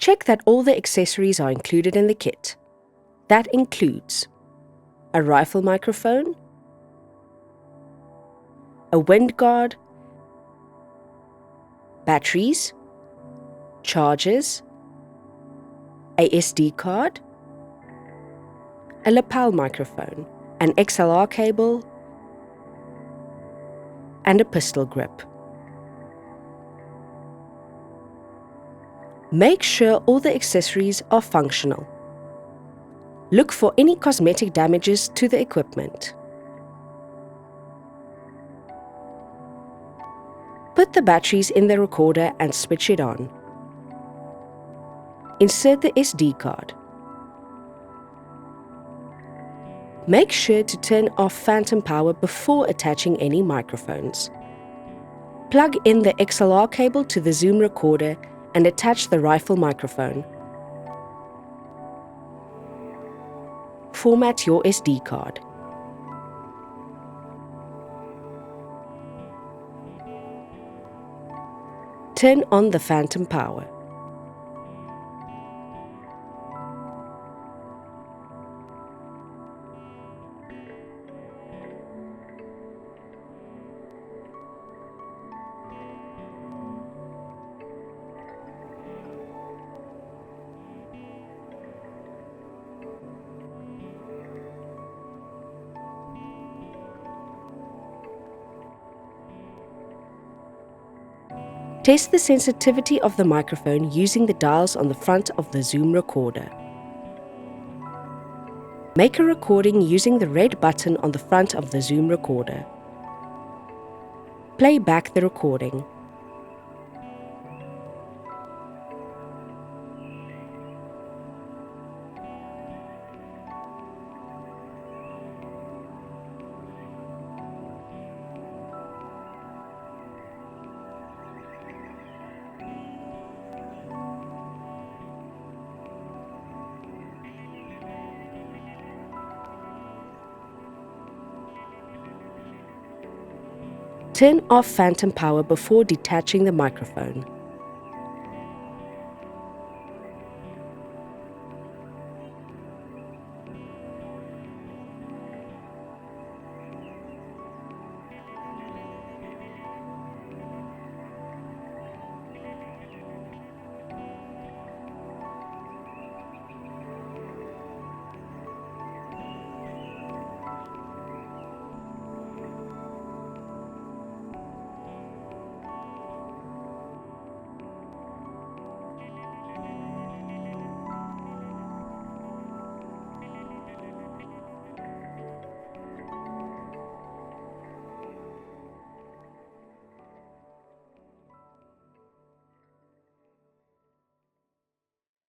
Check that all the accessories are included in the kit. That includes a rifle microphone, a wind guard, batteries, chargers, a SD card, a lapel microphone, an XLR cable, and a pistol grip. Make sure all the accessories are functional. Look for any cosmetic damages to the equipment. Put the batteries in the recorder and switch it on. Insert the SD card. Make sure to turn off phantom power before attaching any microphones. Plug in the XLR cable to the Zoom recorder and attach the rifle microphone. Format your SD card. Turn on the phantom power. Test the sensitivity of the microphone using the dials on the front of the Zoom recorder. Make a recording using the red button on the front of the Zoom recorder. Play back the recording. Turn off phantom power before detaching the microphone.